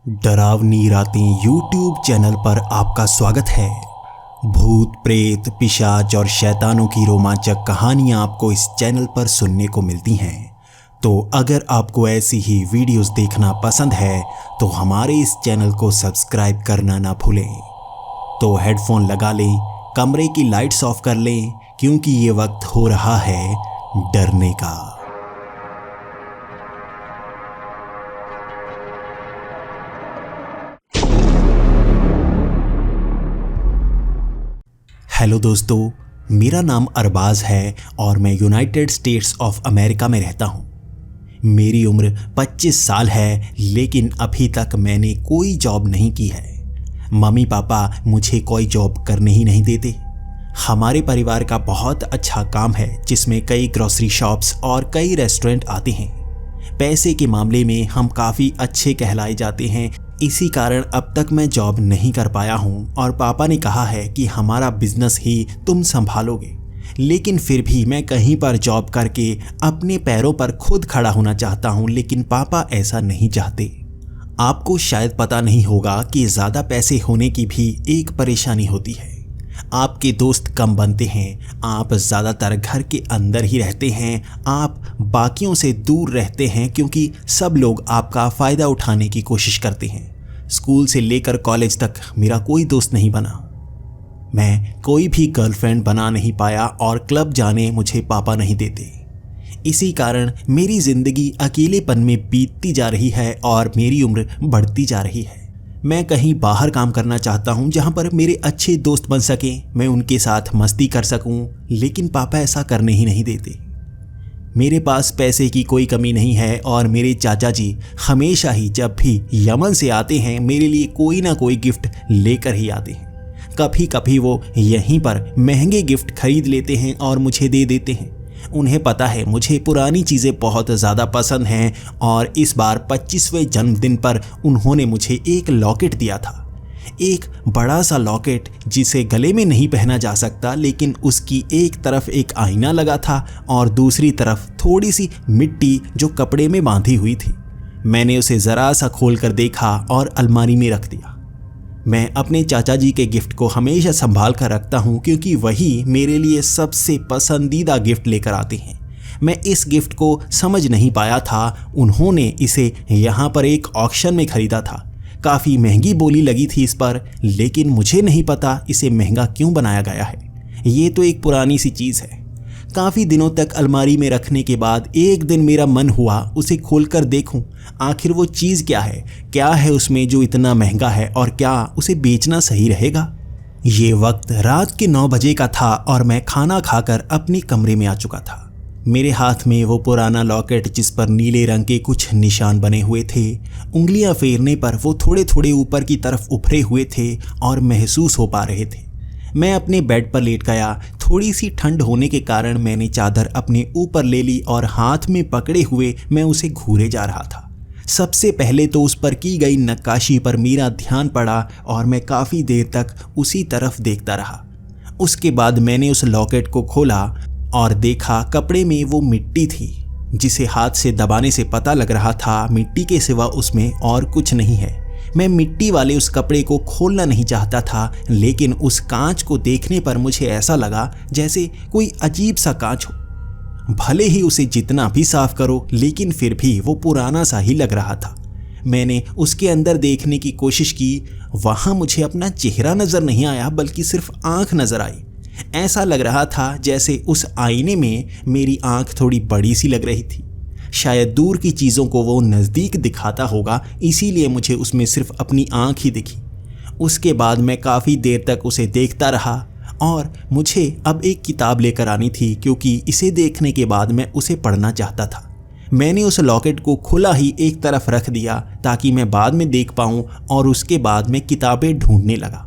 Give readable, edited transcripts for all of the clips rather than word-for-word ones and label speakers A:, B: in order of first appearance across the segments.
A: डरावनी रातें YouTube channel पर आपका स्वागत है। भूत प्रेत पिशाच और शैतानों की रोमांचक कहानियां आपको इस चैनल पर सुनने को मिलती हैं। तो अगर आपको ऐसी ही वीडियोस देखना पसंद है तो हमारे इस चैनल को सब्सक्राइब करना ना भूलें। तो हेडफोन लगा लें, कमरे की लाइट्स ऑफ कर लें, क्योंकि ये वक्त हो रहा है डरने का। हेलो दोस्तों, मेरा नाम अरबाज है और मैं यूनाइटेड स्टेट्स ऑफ अमेरिका में रहता हूँ। मेरी उम्र 25 साल है, लेकिन अभी तक मैंने कोई जॉब नहीं की है। मम्मी पापा मुझे कोई जॉब करने ही नहीं देते। हमारे परिवार का बहुत अच्छा काम है जिसमें कई ग्रोसरी शॉप्स और कई रेस्टोरेंट आते हैं। पैसे के मामले में हम काफ़ी अच्छे कहलाए जाते हैं। इसी कारण अब तक मैं जॉब नहीं कर पाया हूँ और पापा ने कहा है कि हमारा बिजनेस ही तुम संभालोगे। लेकिन फिर भी मैं कहीं पर जॉब करके अपने पैरों पर खुद खड़ा होना चाहता हूँ, लेकिन पापा ऐसा नहीं चाहते। आपको शायद पता नहीं होगा कि ज़्यादा पैसे होने की भी एक परेशानी होती है। आपके दोस्त कम बनते हैं, आप ज़्यादातर घर के अंदर ही रहते हैं, आप बाकियों से दूर रहते हैं क्योंकि सब लोग आपका फ़ायदा उठाने की कोशिश करते हैं। स्कूल से लेकर कॉलेज तक मेरा कोई दोस्त नहीं बना। मैं कोई भी गर्लफ्रेंड बना नहीं पाया और क्लब जाने मुझे पापा नहीं देते। इसी कारण मेरी ज़िंदगी अकेलेपन में बीतती जा रही है और मेरी उम्र बढ़ती जा रही है। मैं कहीं बाहर काम करना चाहता हूं जहां पर मेरे अच्छे दोस्त बन सकें, मैं उनके साथ मस्ती कर सकूं, लेकिन पापा ऐसा करने ही नहीं देते। मेरे पास पैसे की कोई कमी नहीं है और मेरे चाचा जी हमेशा ही जब भी यमन से आते हैं मेरे लिए कोई ना कोई गिफ्ट लेकर ही आते हैं। कभी कभी वो यहीं पर महंगे गिफ्ट खरीद लेते हैं और मुझे दे देते हैं। उन्हें पता है मुझे पुरानी चीज़ें बहुत ज़्यादा पसंद हैं और इस बार 25वें जन्मदिन पर उन्होंने मुझे एक लॉकेट दिया था। एक बड़ा सा लॉकेट जिसे गले में नहीं पहना जा सकता, लेकिन उसकी एक तरफ एक आईना लगा था और दूसरी तरफ थोड़ी सी मिट्टी जो कपड़े में बांधी हुई थी। मैंने उसे ज़रा सा खोल कर देखा और अलमारी में रख दिया। मैं अपने चाचा जी के गिफ्ट को हमेशा संभाल कर रखता हूँ क्योंकि वही मेरे लिए सबसे पसंदीदा गिफ्ट लेकर आते हैं। मैं इस गिफ्ट को समझ नहीं पाया था। उन्होंने इसे यहाँ पर एक ऑक्शन में खरीदा था। काफ़ी महंगी बोली लगी थी इस पर, लेकिन मुझे नहीं पता इसे महंगा क्यों बनाया गया है। ये तो एक पुरानी सी चीज़ है। काफ़ी दिनों तक अलमारी में रखने के बाद एक दिन मेरा मन हुआ उसे खोलकर देखूं, आखिर वो चीज़ क्या है उसमें जो इतना महंगा है और क्या उसे बेचना सही रहेगा। ये वक्त रात के 9 बजे का था और मैं खाना खाकर अपने कमरे में आ चुका था। मेरे हाथ में वो पुराना लॉकेट जिस पर नीले रंग के कुछ निशान बने हुए थे। उंगलियां फेरने पर वो थोड़े थोड़े ऊपर की तरफ उभरे हुए थे और महसूस हो पा रहे थे। मैं अपने बेड पर लेट गया। थोड़ी सी ठंड होने के कारण मैंने चादर अपने ऊपर ले ली और हाथ में पकड़े हुए मैं उसे घूरे जा रहा था। सबसे पहले तो उस पर की गई नक्काशी पर मेरा ध्यान पड़ा और मैं काफ़ी देर तक उसी तरफ देखता रहा। उसके बाद मैंने उस लॉकेट को खोला और देखा कपड़े में वो मिट्टी थी जिसे हाथ से दबाने से पता लग रहा था मिट्टी के सिवा उसमें और कुछ नहीं है। मैं मिट्टी वाले उस कपड़े को खोलना नहीं चाहता था, लेकिन उस कांच को देखने पर मुझे ऐसा लगा जैसे कोई अजीब सा कांच हो। भले ही उसे जितना भी साफ करो, लेकिन फिर भी वो पुराना सा ही लग रहा था। मैंने उसके अंदर देखने की कोशिश की। वहाँ मुझे अपना चेहरा नज़र नहीं आया, बल्कि सिर्फ आँख नज़र आई। ऐसा लग रहा था जैसे उस आईने में मेरी आँख थोड़ी बड़ी सी लग रही थी। शायद दूर की चीज़ों को वो नज़दीक दिखाता होगा, इसीलिए मुझे उसमें सिर्फ अपनी आँख ही दिखी। उसके बाद मैं काफ़ी देर तक उसे देखता रहा और मुझे अब एक किताब लेकर आनी थी क्योंकि इसे देखने के बाद मैं उसे पढ़ना चाहता था। मैंने उस लॉकेट को खुला ही एक तरफ रख दिया ताकि मैं बाद में देख पाऊँ और उसके बाद मैं किताबें ढूंढने लगा।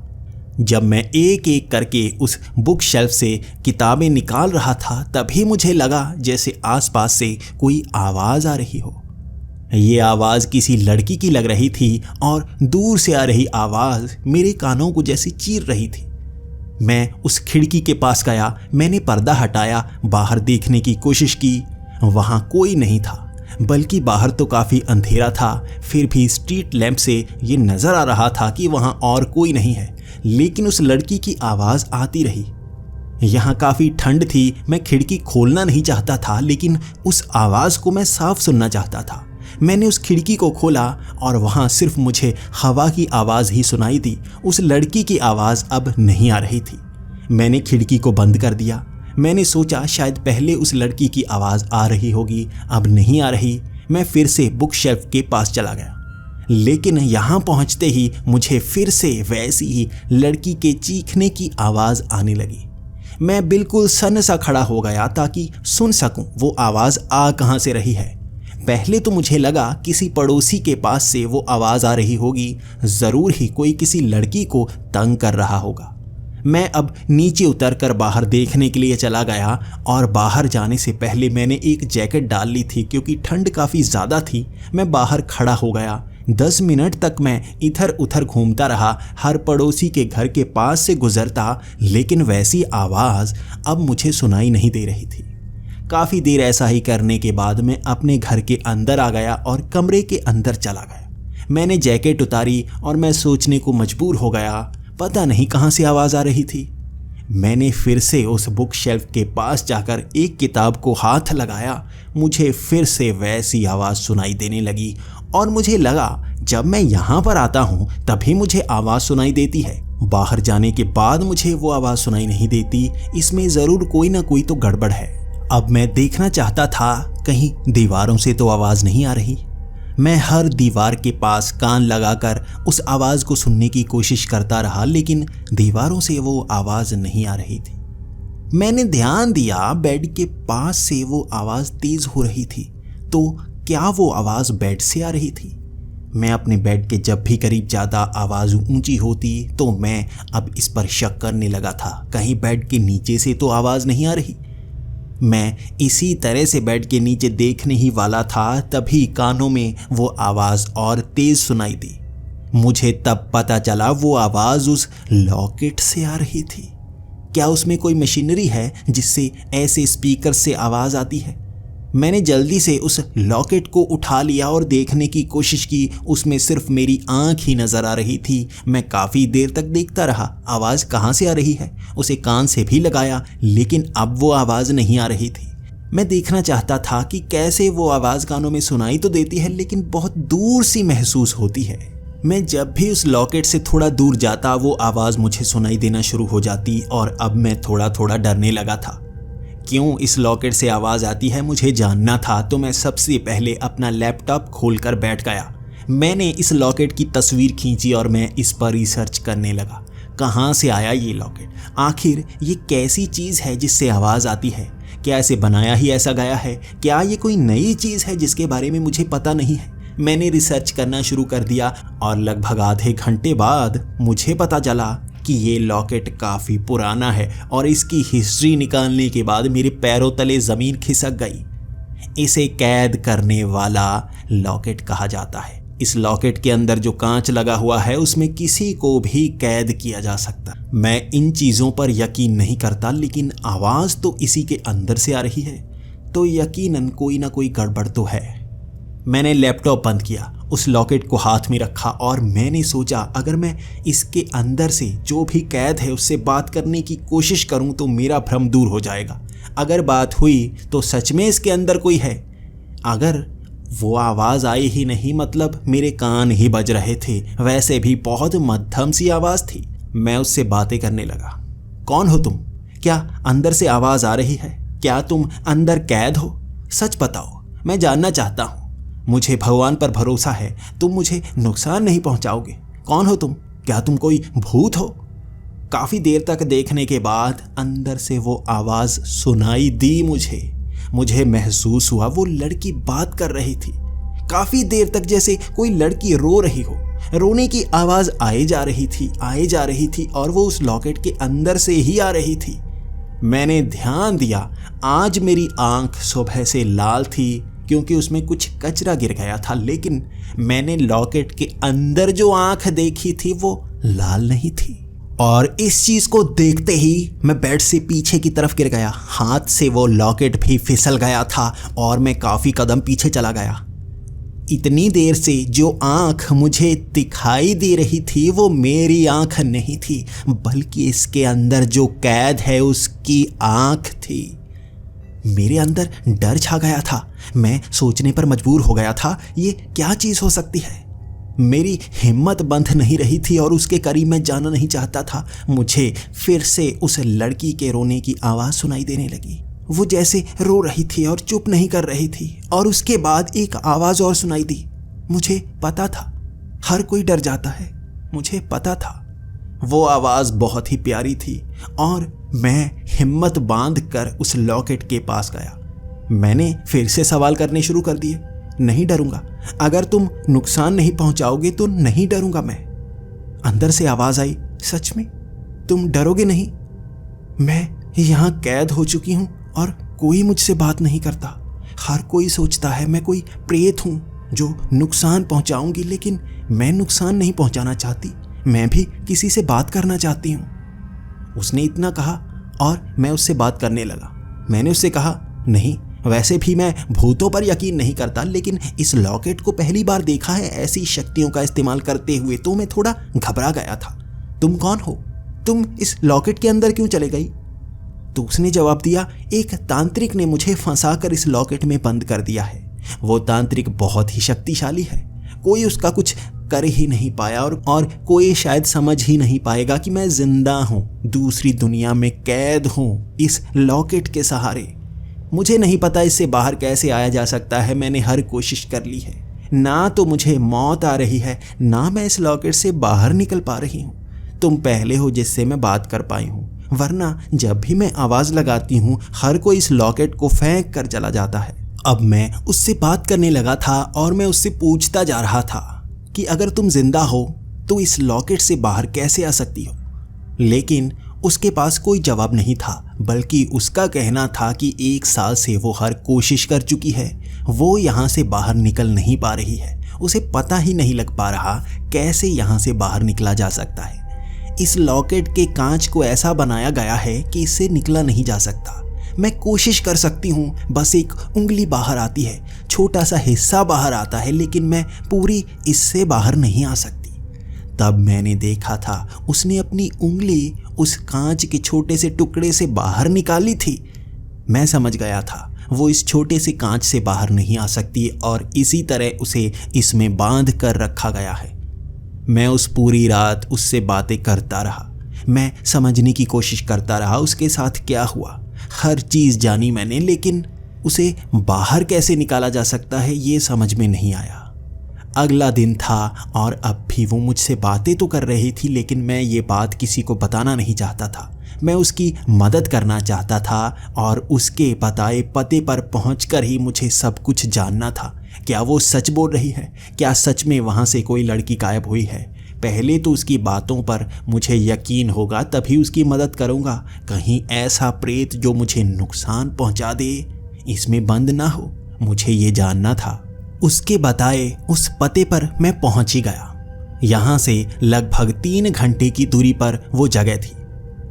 A: जब मैं एक एक करके उस बुक शेल्फ से किताबें निकाल रहा था, तभी मुझे लगा जैसे आसपास से कोई आवाज़ आ रही हो। ये आवाज़ किसी लड़की की लग रही थी और दूर से आ रही आवाज़ मेरे कानों को जैसे चीर रही थी। मैं उस खिड़की के पास गया। मैंने पर्दा हटाया, बाहर देखने की कोशिश की। वहाँ कोई नहीं था। बल्कि बाहर तो काफ़ी अंधेरा था, फिर भी स्ट्रीट लैंप से ये नज़र आ रहा था कि वहाँ और कोई नहीं है, लेकिन उस लड़की की आवाज़ आती रही। यहाँ काफ़ी ठंड थी, मैं खिड़की खोलना नहीं चाहता था, लेकिन उस आवाज़ को मैं साफ सुनना चाहता था। मैंने उस खिड़की को खोला और वहाँ सिर्फ मुझे हवा की आवाज़ ही सुनाई दी। उस लड़की की आवाज़ अब नहीं आ रही थी। मैंने खिड़की को बंद कर दिया। मैंने सोचा शायद पहले उस लड़की की आवाज़ आ रही होगी, अब नहीं आ रही। मैं फिर से बुक शेल्फ के पास चला गया, लेकिन यहाँ पहुँचते ही मुझे फिर से वैसी ही लड़की के चीखने की आवाज़ आने लगी। मैं बिल्कुल सन्न सा खड़ा हो गया ताकि सुन सकूं वो आवाज़ आ कहाँ से रही है। पहले तो मुझे लगा किसी पड़ोसी के पास से वो आवाज़ आ रही होगी, ज़रूर ही कोई किसी लड़की को तंग कर रहा होगा। मैं अब नीचे उतरकर बाहर देखने के लिए चला गया और बाहर जाने से पहले मैंने एक जैकेट डाल ली थी क्योंकि ठंड काफ़ी ज़्यादा थी। मैं बाहर खड़ा हो गया। 10 मिनट तक मैं इधर उधर घूमता रहा, हर पड़ोसी के घर के पास से गुजरता, लेकिन वैसी आवाज़ अब मुझे सुनाई नहीं दे रही थी। काफ़ी देर ऐसा ही करने के बाद मैं अपने घर के अंदर आ गया और कमरे के अंदर चला गया। मैंने जैकेट उतारी और मैं सोचने को मजबूर हो गया, पता नहीं कहाँ से आवाज़ आ रही थी। मैंने फिर से उस बुक शेल्फ के पास जाकर एक किताब को हाथ लगाया। मुझे फिर से वैसी आवाज़ सुनाई देने लगी और मुझे लगा जब मैं यहाँ पर आता हूँ तभी मुझे आवाज़ सुनाई देती है, बाहर जाने के बाद मुझे वो आवाज़ सुनाई नहीं देती। इसमें ज़रूर कोई ना कोई तो गड़बड़ है। अब मैं देखना चाहता था कहीं दीवारों से तो आवाज़ नहीं आ रही। मैं हर दीवार के पास कान लगाकर उस आवाज़ को सुनने की कोशिश करता रहा, लेकिन दीवारों से वो आवाज़ नहीं आ रही थी। मैंने ध्यान दिया बेड के पास से वो आवाज़ तेज़ हो रही थी, तो क्या वो आवाज़ बेड से आ रही थी? मैं अपने बेड के जब भी करीब ज़्यादा आवाज़ ऊंची होती तो मैं अब इस पर शक करने लगा था, कहीं बेड के नीचे से तो आवाज़ नहीं आ रही। मैं इसी तरह से बेड के नीचे देखने ही वाला था, तभी कानों में वो आवाज़ और तेज़ सुनाई दी। मुझे तब पता चला वो आवाज़ उस लॉकेट से आ रही थी। क्या उसमें कोई मशीनरी है जिससे ऐसे स्पीकर से आवाज़ आती है? मैंने जल्दी से उस लॉकेट को उठा लिया और देखने की कोशिश की। उसमें सिर्फ मेरी आंख ही नज़र आ रही थी। मैं काफ़ी देर तक देखता रहा, आवाज़ कहाँ से आ रही है। उसे कान से भी लगाया, लेकिन अब वो आवाज़ नहीं आ रही थी। मैं देखना चाहता था कि कैसे वो आवाज़ कानों में सुनाई तो देती है, लेकिन बहुत दूर सी महसूस होती है। मैं जब भी उस लॉकेट से थोड़ा दूर जाता वो आवाज़ मुझे सुनाई देना शुरू हो जाती और अब मैं थोड़ा थोड़ा डरने लगा था। क्यों इस लॉकेट से आवाज़ आती है मुझे जानना था, तो मैं सबसे पहले अपना लैपटॉप खोलकर बैठ गया। मैंने इस लॉकेट की तस्वीर खींची और मैं इस पर रिसर्च करने लगा। कहाँ से आया ये लॉकेट? आखिर ये कैसी चीज़ है जिससे आवाज़ आती है? क्या इसे बनाया ही ऐसा गया है? क्या ये कोई नई चीज़ है जिसके बारे में मुझे पता नहीं है? मैंने रिसर्च करना शुरू कर दिया और लगभग आधे घंटे बाद मुझे पता चला कि ये लॉकेट काफ़ी पुराना है और इसकी हिस्ट्री निकालने के बाद मेरे पैरों तले ज़मीन खिसक गई। इसे कैद करने वाला लॉकेट कहा जाता है। इस लॉकेट के अंदर जो कांच लगा हुआ है उसमें किसी को भी कैद किया जा सकता। मैं इन चीज़ों पर यकीन नहीं करता, लेकिन आवाज़ तो इसी के अंदर से आ रही है, तो यकीनन कोई ना कोई गड़बड़ तो है। मैंने लैपटॉप बंद किया, उस लॉकेट को हाथ में रखा और मैंने सोचा अगर मैं इसके अंदर से जो भी कैद है उससे बात करने की कोशिश करूं तो मेरा भ्रम दूर हो जाएगा। अगर बात हुई तो सच में इसके अंदर कोई है। अगर वो आवाज़ आई ही नहीं मतलब मेरे कान ही बज रहे थे। वैसे भी बहुत मध्यम सी आवाज़ थी। मैं उससे बातें करने लगा। कौन हो तुम? क्या अंदर से आवाज़ आ रही है? क्या तुम अंदर कैद हो? सच बताओ, मैं जानना चाहता हूँ। मुझे भगवान पर भरोसा है, तुम मुझे नुकसान नहीं पहुँचाओगे। कौन हो तुम? क्या तुम कोई भूत हो? काफ़ी देर तक देखने के बाद अंदर से वो आवाज़ सुनाई दी मुझे महसूस हुआ वो लड़की बात कर रही थी। काफ़ी देर तक जैसे कोई लड़की रो रही हो। रोने की आवाज़ आए जा रही थी और वो उस लॉकेट के अंदर से ही आ रही थी। मैंने ध्यान दिया, आज मेरी आंख सुबह से लाल थी क्योंकि उसमें कुछ कचरा गिर गया था, लेकिन मैंने लॉकेट के अंदर जो आंख देखी थी वो लाल नहीं थी। और इस चीज को देखते ही मैं बेड से पीछे की तरफ गिर गया। हाथ से वो लॉकेट भी फिसल गया था और मैं काफी कदम पीछे चला गया। इतनी देर से जो आंख मुझे दिखाई दे रही थी वो मेरी आंख नहीं थी, बल्कि इसके अंदर जो कैद है उसकी आंख थी। मेरे अंदर डर छा गया था। मैं सोचने पर मजबूर हो गया था, ये क्या चीज हो सकती है। मेरी हिम्मत बंध नहीं रही थी और उसके करीब मैं जाना नहीं चाहता था। मुझे फिर से उस लड़की के रोने की आवाज़ सुनाई देने लगी। वो जैसे रो रही थी और चुप नहीं कर रही थी। और उसके बाद एक आवाज़ और सुनाई दी। मुझे पता था हर कोई डर जाता है, मुझे पता था। वो आवाज़ बहुत ही प्यारी थी और मैं हिम्मत बांध कर उस लॉकेट के पास गया। मैंने फिर से सवाल करने शुरू कर दिए। नहीं डरूंगा, अगर तुम नुकसान नहीं पहुंचाओगे तो नहीं डरूंगा मैं। अंदर से आवाज आई, सच में तुम डरोगे नहीं? मैं यहां कैद हो चुकी हूं और कोई मुझसे बात नहीं करता। हर कोई सोचता है मैं कोई प्रेत हूं जो नुकसान पहुंचाऊंगी, लेकिन मैं नुकसान नहीं पहुंचाना चाहती। मैं भी किसी से बात करना चाहती हूं। उसने इतना कहा और मैं उससे बात करने लगा। मैंने उससे कहा, नहीं, वैसे भी मैं भूतों पर यकीन नहीं करता, लेकिन इस लॉकेट को पहली बार देखा है ऐसी शक्तियों का इस्तेमाल करते हुए, तो मैं थोड़ा घबरा गया था। तुम कौन हो? तुम इस लॉकेट के अंदर क्यों चले गई? तो उसने जवाब दिया, एक तांत्रिक ने मुझे फंसाकर इस लॉकेट में बंद कर दिया है। वो तांत्रिक बहुत ही शक्तिशाली है, कोई उसका कुछ कर ही नहीं पाया और कोई शायद समझ ही नहीं पाएगा कि मैं जिंदा हूँ, दूसरी दुनिया में कैद हूँ इस लॉकेट के सहारे। मुझे नहीं पता इससे बाहर कैसे आया जा सकता है। मैंने हर कोशिश कर ली है, ना तो मुझे मौत आ रही है, ना मैं इस लॉकेट से बाहर निकल पा रही हूँ। तुम पहले हो जिससे मैं बात कर पाई हूँ, वरना जब भी मैं आवाज़ लगाती हूँ हर कोई इस लॉकेट को फेंक कर चला जाता है। अब मैं उससे बात करने लगा था और मैं उससे पूछता जा रहा था कि अगर तुम जिंदा हो तो इस लॉकेट से बाहर कैसे आ सकती हो। लेकिन उसके पास कोई जवाब नहीं था, बल्कि उसका कहना था कि 1 साल से वो हर कोशिश कर चुकी है, वो यहाँ से बाहर निकल नहीं पा रही है। उसे पता ही नहीं लग पा रहा कैसे यहाँ से बाहर निकला जा सकता है। इस लॉकेट के कांच को ऐसा बनाया गया है कि इससे निकला नहीं जा सकता। मैं कोशिश कर सकती हूँ, बस एक उंगली बाहर आती है, छोटा सा हिस्सा बाहर आता है, लेकिन मैं पूरी इससे बाहर नहीं आ सकती। तब मैंने देखा था उसने अपनी उंगली उस कांच के छोटे से टुकड़े से बाहर निकाली थी। मैं समझ गया था वो इस छोटे से कांच से बाहर नहीं आ सकती और इसी तरह उसे इसमें बांध कर रखा गया है। मैं उस पूरी रात उससे बातें करता रहा। मैं समझने की कोशिश करता रहा उसके साथ क्या हुआ। हर चीज़ जानी मैंने, लेकिन उसे बाहर कैसे निकाला जा सकता है ये समझ में नहीं आया। अगला दिन था और अब भी वो मुझसे बातें तो कर रही थी, लेकिन मैं ये बात किसी को बताना नहीं चाहता था। मैं उसकी मदद करना चाहता था और उसके बताए पते पर पहुंचकर ही मुझे सब कुछ जानना था। क्या वो सच बोल रही है? क्या सच में वहाँ से कोई लड़की गायब हुई है? पहले तो उसकी बातों पर मुझे यकीन होगा, तभी उसकी मदद करूँगा। कहीं ऐसा प्रेत जो मुझे नुकसान पहुँचा दे इसमें बंद ना हो, मुझे ये जानना था। उसके बताए उस पते पर मैं पहुंच ही गया। यहाँ से लगभग 3 घंटे की दूरी पर वो जगह थी।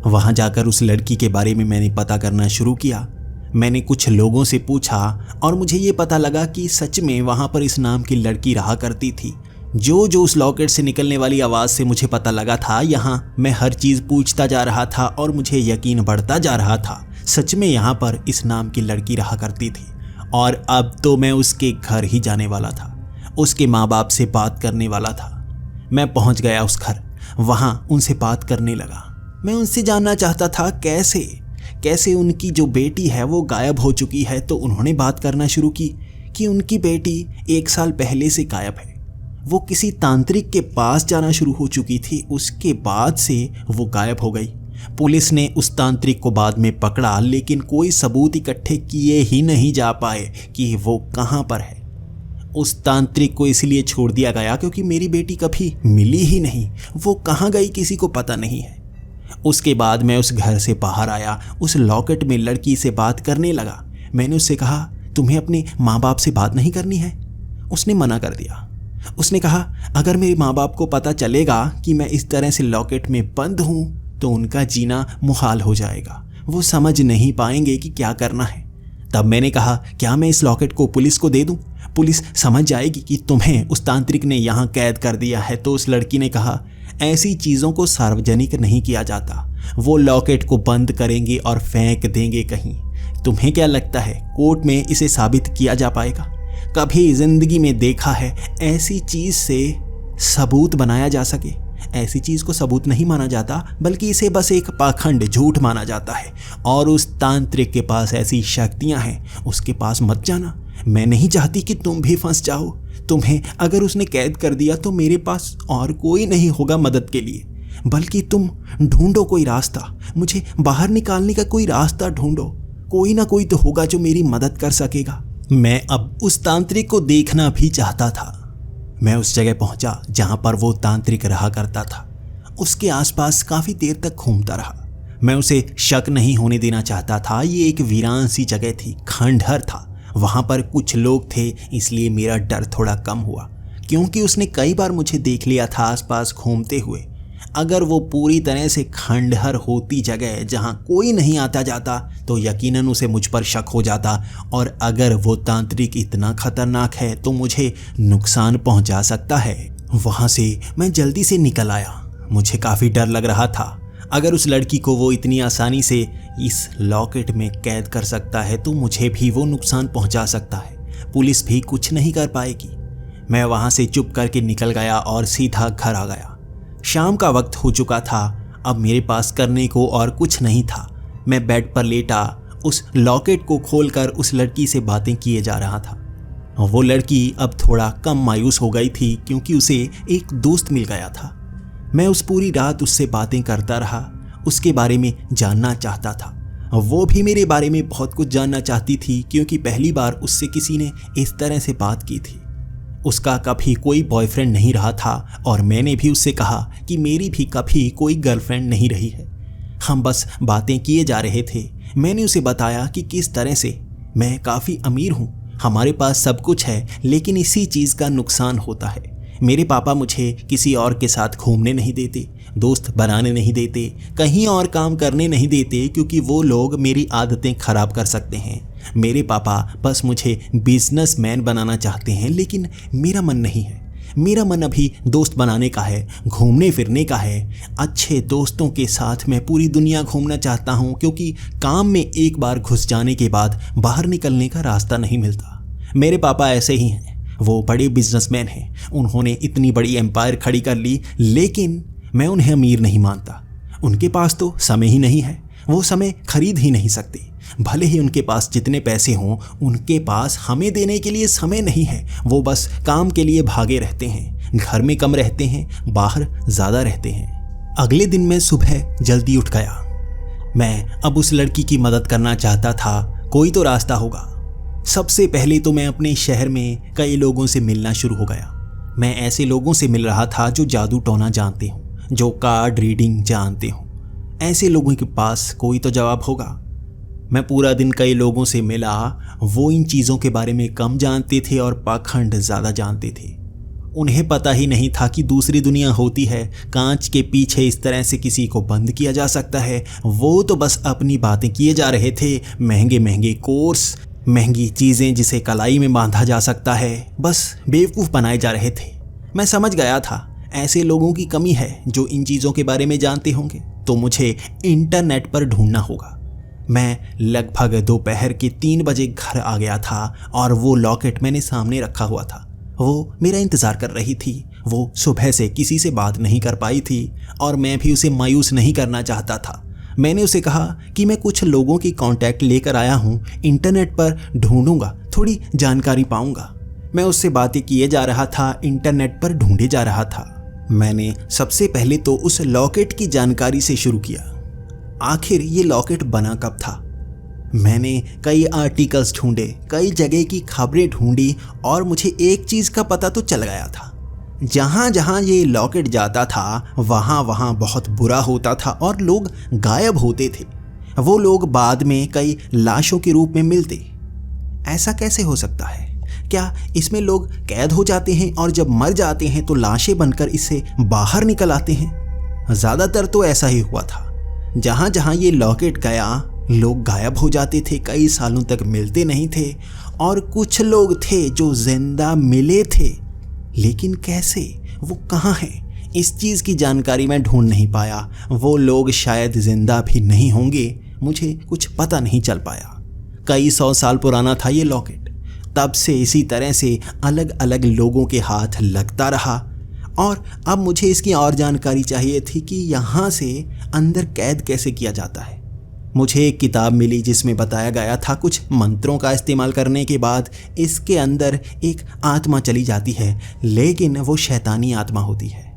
A: वहाँ जाकर उस लड़की के बारे में मैंने पता करना शुरू किया। मैंने कुछ लोगों से पूछा और मुझे ये पता लगा कि सच में वहाँ पर इस नाम की लड़की रहा करती थी। जो उस लॉकेट से निकलने वाली आवाज़ से मुझे पता लगा था, यहाँ मैं हर चीज़ पूछता जा रहा था और मुझे यकीन बढ़ता जा रहा था सच में यहाँ पर इस नाम की लड़की रहा करती थी। और अब तो मैं उसके घर ही जाने वाला था, उसके माँ बाप से बात करने वाला था। मैं पहुँच गया उस घर, वहाँ उनसे बात करने लगा। मैं उनसे जानना चाहता था कैसे उनकी जो बेटी है वो गायब हो चुकी है। तो उन्होंने बात करना शुरू की कि उनकी बेटी 1 साल पहले से गायब है। वो किसी तांत्रिक के पास जाना शुरू हो चुकी थी, उसके बाद से वो गायब हो गई। पुलिस ने उस तांत्रिक को बाद में पकड़ा, लेकिन कोई सबूत इकट्ठे किए ही नहीं जा पाए कि वो कहाँ पर है। उस तांत्रिक को इसलिए छोड़ दिया गया क्योंकि मेरी बेटी कभी मिली ही नहीं। वो कहाँ गई किसी को पता नहीं है। उसके बाद मैं उस घर से बाहर आया, उस लॉकेट में लड़की से बात करने लगा। मैंने उससे कहा, तुम्हें अपने माँ बाप से बात नहीं करनी है? उसने मना कर दिया। उसने कहा, अगर मेरे माँ बाप को पता चलेगा कि मैं इस तरह से लॉकेट में बंद हूँ तो उनका जीना मुहाल हो जाएगा। वो समझ नहीं पाएंगे कि क्या करना है। तब मैंने कहा, क्या मैं इस लॉकेट को पुलिस को दे दूं? पुलिस समझ जाएगी कि तुम्हें उस तांत्रिक ने यहाँ कैद कर दिया है। तो उस लड़की ने कहा, ऐसी चीज़ों को सार्वजनिक नहीं किया जाता। वो लॉकेट को बंद करेंगे और फेंक देंगे कहीं। तुम्हें क्या लगता है कोर्ट में इसे साबित किया जा पाएगा? कभी जिंदगी में देखा है ऐसी चीज़ से सबूत बनाया जा सके? ऐसी चीज़ को सबूत नहीं माना जाता, बल्कि इसे बस एक पाखंड झूठ माना जाता है। और उस तांत्रिक के पास ऐसी शक्तियां हैं, उसके पास मत जाना। मैं नहीं चाहती कि तुम भी फंस जाओ। तुम्हें अगर उसने कैद कर दिया तो मेरे पास और कोई नहीं होगा मदद के लिए, बल्कि तुम ढूंढो कोई रास्ता, मुझे बाहर निकालने का कोई रास्ता ढूंढो। कोई ना कोई तो होगा जो मेरी मदद कर सकेगा। मैं अब उस तांत्रिक को देखना भी चाहता था। मैं उस जगह पहुंचा जहां पर वो तांत्रिक रहा करता था। उसके आसपास काफ़ी देर तक घूमता रहा। मैं उसे शक नहीं होने देना चाहता था। ये एक वीरान सी जगह थी, खंडहर था। वहाँ पर कुछ लोग थे, इसलिए मेरा डर थोड़ा कम हुआ, क्योंकि उसने कई बार मुझे देख लिया था आसपास घूमते हुए। अगर वो पूरी तरह से खंडहर होती जगह जहाँ कोई नहीं आता जाता तो यकीनन उसे मुझ पर शक हो जाता, और अगर वो तांत्रिक इतना खतरनाक है तो मुझे नुकसान पहुँचा सकता है। वहाँ से मैं जल्दी से निकल आया। मुझे काफ़ी डर लग रहा था। अगर उस लड़की को वो इतनी आसानी से इस लॉकेट में कैद कर सकता है तो मुझे भी वो नुकसान पहुंचा सकता है। पुलिस भी कुछ नहीं कर पाएगी। मैं वहां से चुप करके निकल गया और सीधा घर आ गया। शाम का वक्त हो चुका था। अब मेरे पास करने को और कुछ नहीं था। मैं बेड पर लेटा उस लॉकेट को खोलकर उस लड़की से बातें किए जा रहा था। वो लड़की अब थोड़ा कम मायूस हो गई थी, क्योंकि उसे एक दोस्त मिल गया था। मैं उस पूरी रात उससे बातें करता रहा, उसके बारे में जानना चाहता था। वो भी मेरे बारे में बहुत कुछ जानना चाहती थी, क्योंकि पहली बार उससे किसी ने इस तरह से बात की थी। उसका कभी कोई बॉयफ्रेंड नहीं रहा था, और मैंने भी उससे कहा कि मेरी भी कभी कोई गर्लफ्रेंड नहीं रही है। हम बस बातें किए जा रहे थे। मैंने उसे बताया कि किस तरह से मैं काफ़ी अमीर हूँ, हमारे पास सब कुछ है, लेकिन इसी चीज़ का नुकसान होता है। मेरे पापा मुझे किसी और के साथ घूमने नहीं देते, दोस्त बनाने नहीं देते, कहीं और काम करने नहीं देते, क्योंकि वो लोग मेरी आदतें ख़राब कर सकते हैं। मेरे पापा बस मुझे बिजनेसमैन बनाना चाहते हैं, लेकिन मेरा मन नहीं है। मेरा मन अभी दोस्त बनाने का है, घूमने फिरने का है। अच्छे दोस्तों के साथ मैं पूरी दुनिया घूमना चाहता हूँ, क्योंकि काम में एक बार घुस जाने के बाद बाहर निकलने का रास्ता नहीं मिलता। मेरे पापा ऐसे ही हैं। वो बड़े बिजनेसमैन हैं। उन्होंने इतनी बड़ी एम्पायर खड़ी कर ली, लेकिन मैं उन्हें अमीर नहीं मानता। उनके पास तो समय ही नहीं है। वो समय खरीद ही नहीं सकते। भले ही उनके पास जितने पैसे हों, उनके पास हमें देने के लिए समय नहीं है। वो बस काम के लिए भागे रहते हैं। घर में कम रहते हैं, बाहर ज़्यादा रहते हैं। अगले दिन मैं सुबह जल्दी उठ गया। मैं अब उस लड़की की मदद करना चाहता था। कोई तो रास्ता होगा। सबसे पहले तो मैं अपने शहर में कई लोगों से मिलना शुरू हो गया। मैं ऐसे लोगों से मिल रहा था जो जादू टोना जानते हों, जो कार्ड रीडिंग जानते हों। ऐसे लोगों के पास कोई तो जवाब होगा। मैं पूरा दिन कई लोगों से मिला। वो इन चीज़ों के बारे में कम जानते थे और पाखंड ज़्यादा जानते थे। उन्हें पता ही नहीं था कि दूसरी दुनिया होती है, कांच के पीछे इस तरह से किसी को बंद किया जा सकता है। वो तो बस अपनी बातें किए जा रहे थे। महंगे महंगे कोर्स, महंगी चीज़ें जिसे कलाई में बांधा जा सकता है, बस बेवकूफ़ बनाए जा रहे थे। मैं समझ गया था ऐसे लोगों की कमी है जो इन चीज़ों के बारे में जानते होंगे, तो मुझे इंटरनेट पर ढूंढना होगा। मैं लगभग दोपहर के 3 बजे घर आ गया था, और वो लॉकेट मैंने सामने रखा हुआ था। वो मेरा इंतज़ार कर रही थी। वो सुबह से किसी से बात नहीं कर पाई थी, और मैं भी उसे मायूस नहीं करना चाहता था। मैंने उसे कहा कि मैं कुछ लोगों की कांटेक्ट लेकर आया हूँ, इंटरनेट पर ढूंढूंगा, थोड़ी जानकारी पाऊंगा। मैं उससे बातें किए जा रहा था, इंटरनेट पर ढूंढे जा रहा था। मैंने सबसे पहले तो उस लॉकेट की जानकारी से शुरू किया। आखिर ये लॉकेट बना कब था? मैंने कई आर्टिकल्स ढूंढे, कई जगह की खबरें ढूंढी, और मुझे एक चीज़ का पता तो चल गया था। जहाँ जहाँ ये लॉकेट जाता था वहाँ वहाँ बहुत बुरा होता था और लोग गायब होते थे। वो लोग बाद में कई लाशों के रूप में मिलते। ऐसा कैसे हो सकता है? क्या इसमें लोग कैद हो जाते हैं और जब मर जाते हैं तो लाशें बनकर इससे बाहर निकल आते हैं? ज़्यादातर तो ऐसा ही हुआ था। जहाँ जहाँ ये लॉकेट गया लोग गायब हो जाते थे, कई सालों तक मिलते नहीं थे, और कुछ लोग थे जो जिंदा मिले थे, लेकिन कैसे, वो कहाँ हैं? इस चीज़ की जानकारी मैं ढूंढ नहीं पाया। वो लोग शायद जिंदा भी नहीं होंगे, मुझे कुछ पता नहीं चल पाया। कई 100 साल पुराना था ये लॉकेट। तब से इसी तरह से अलग अलग लोगों के हाथ लगता रहा, और अब मुझे इसकी और जानकारी चाहिए थी कि यहाँ से अंदर कैद कैसे किया जाता है। मुझे एक किताब मिली जिसमें बताया गया था कुछ मंत्रों का इस्तेमाल करने के बाद इसके अंदर एक आत्मा चली जाती है, लेकिन वो शैतानी आत्मा होती है।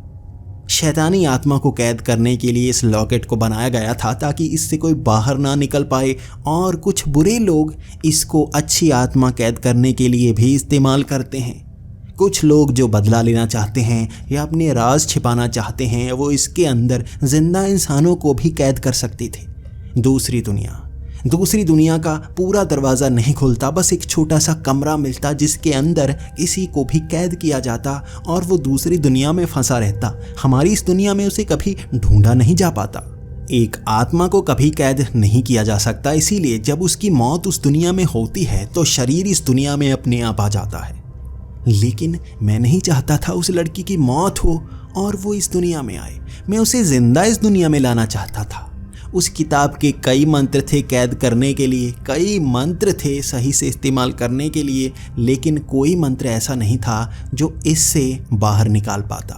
A: शैतानी आत्मा को कैद करने के लिए इस लॉकेट को बनाया गया था ताकि इससे कोई बाहर ना निकल पाए, और कुछ बुरे लोग इसको अच्छी आत्मा कैद करने के लिए भी इस्तेमाल करते हैं। कुछ लोग जो बदला लेना चाहते हैं या अपने राज छिपाना चाहते हैं, वो इसके अंदर जिंदा इंसानों को भी कैद कर सकते थे। दूसरी दुनिया का पूरा दरवाज़ा नहीं खुलता, बस एक छोटा सा कमरा मिलता जिसके अंदर किसी को भी कैद किया जाता और वो दूसरी दुनिया में फंसा रहता। हमारी इस दुनिया में उसे कभी ढूंढा नहीं जा पाता। एक आत्मा को कभी कैद नहीं किया जा सकता, इसीलिए जब उसकी मौत उस दुनिया में होती है तो शरीर इस दुनिया में अपने आप आ जाता है। लेकिन मैं नहीं चाहता था उस लड़की की मौत हो और वो इस दुनिया में आए। मैं उसे जिंदा इस दुनिया में लाना चाहता था। उस किताब के कई मंत्र थे कैद करने के लिए, कई मंत्र थे सही से इस्तेमाल करने के लिए, लेकिन कोई मंत्र ऐसा नहीं था जो इससे बाहर निकाल पाता।